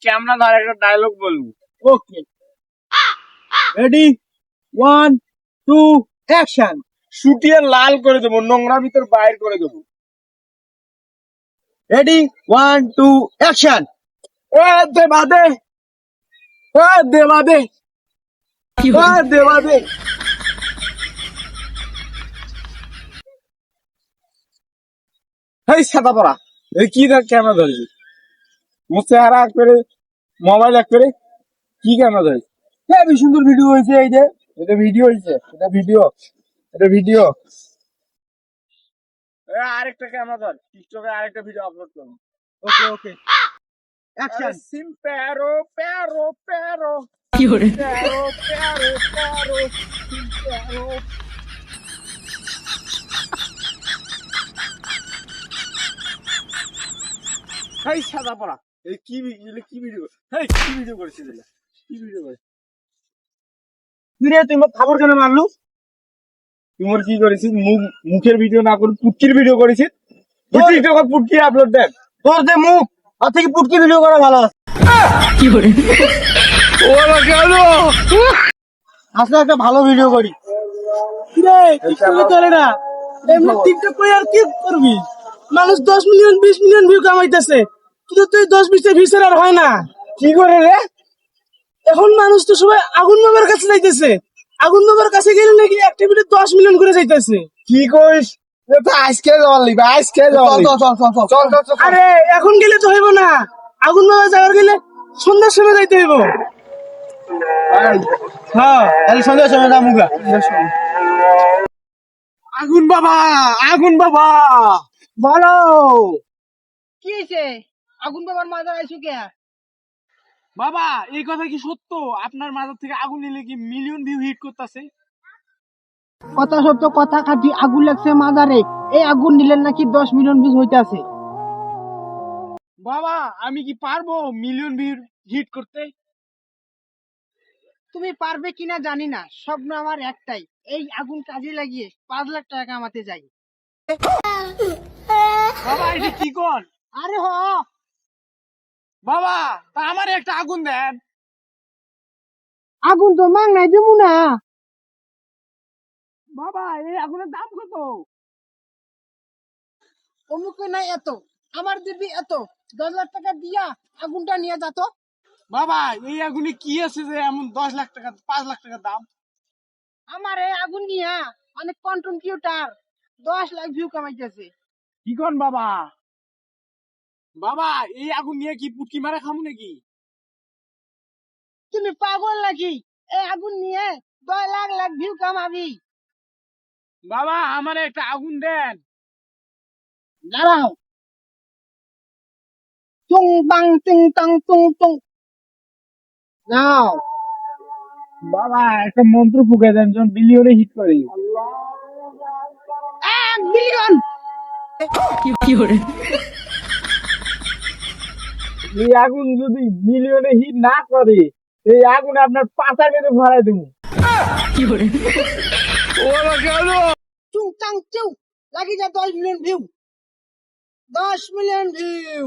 Camera ধর একটা dialogue বলবো। ওকে, রেডি, 1 2 অ্যাকশন। শুটিয়ে লাল করে দেবো, নোংরা ভিতর বাইর করে দেবো। Ready, 1 2 action. এ দেবা দে, এ দেবা দে, এ দেবা দে। এই সাদা পড়া, এই কি দেখ ক্যামেরা ধরেছি, মোর চেহারা এক করে, মোবাইল এক করে, কি ক্যামেরা ধরেছি? হেবি সুন্দর ভিডিও হয়েছে এই যে। এটা ভিডিও হয়েছে, এটা ভিডিও, এটা ভিডিও। আরেকটা ক্যামেরা ধর, টিকটকে আরেকটা ভিডিও আপলোড করবো। ওকে ওকে, অ্যাকশন। সিম প্যারো প্যারো প্যারো, কি করে প্যারো প্যারো প্যারো, সিম প্যারো। এই সাদা পড়া, এই কি কি ভিডিও, এই কি ভিডিও করেছিস, কি ভিডিও করেছিস? তুই তুই মোক খাবার কেন মারলু? তুই মোর কি করেছিস? মুখের ভিডিও না করে পুটকির ভিডিও করেছিস? টিকটকে পুটকি আপলোড দেন। তোর যে মুখ, আর থেকে পুটকি ভিডিও করা ভালো। কি করে ওরা কেন? আসলে একটা ভালো ভিডিও করি রে, টিকটকে চলে না। এমনি টিকটক করে আর কি করবি? মানুষ 10 মিলিয়ন 20 মিলিয়ন ভিউ কামাইতেছে, কিন্তু তুই 10-20 ভিউসের আর হয় না। কি করে রে? এখন মানুষ তো সবাই আগুন বাবার কাছে যাইতেছে। আগুন বাবার কাছে গেলে নাকি অ্যাক্টিভিটি 10 মিলিয়ন করে যাইতেছে। কি করিস? আজকে জল আজকে জল। চল চল চল। আরে এখন গেলে তো হইব না, আগুন বাবা যাওয়ার গেলে সন্ধ্যার সময় যাইতে হইব। হ্যাঁ, তাহলে সন্ধ্যার সময় যামুগা। আগুন বাবা, আগুন বাবা, বলো কি হয়েছে? আগুন বাবার মাজার আইসু কে? বাবা এই কথা কি সত্য? আপনার মাথার থেকে আগুন নিলে কি মিলিয়ন ভিউ হিট করতেছে? কথা সত্য, কথা খাঁটি। আগুন লাগছে মাজারে, এই আগুন নিলেন নাকি 10 মিলিয়ন ভিউজ হইতাছে। বাবা আমি কি পারবো মিলিয়ন ভিউ হিট করতে? তুমি পারবে কিনা জানি না, স্বপ্ন আমার একটাই, এই আগুন কাজে লাগিয়ে 5 লাখ টাকা কামাতে যাই। বাবা এটা কি কর? আরে হ, বাবা তা আমার একটা আগুন দেন। আগুন তো মাং নাই দেবো না। বাবা এই আগুনের দাম কত? অমুকে নাই এত, আমার দিবি এত, 10 লাখ টাকা দিয়া আগুনটা নিয়ে যা তো। বাবা এই আগুনে কি আছে যে এমন 10 লাখ টাকা 5 লাখ টাকা দাম? আমার এই আগুন নিয়া অনেক কন্টেন্ট ক্রিয়েটর 10 লাখ ভিউ কামাইতেছে। কি কোন বাবা? বাবা এই আগুন নিয়ে কি পুটকি মারা খামু নাকি? তুমি পাগল নাকি? এই আগুন নিয়ে 10 লাখ লাখ ভিউ কামাবি। বাবা আমার একটা আগুন দেন। দাঁড়াও, চুং বাং চিং টাং চুং চুং। নাও, বাবা একটা মন্ত্র ফুঁকে দেন যেন বিলিয়নে হিট করে। 1 মিলিয়ন। কি করে এই আগুন যদি মিলিয়নে হিট না করে, এই আগুন আপনার পাতার মেরে ভরাই দেবো। কি করে ওরা কেন? চুং চাং চিউ লাগি যা 10 মিলিয়ন ভিউ। 10 million view.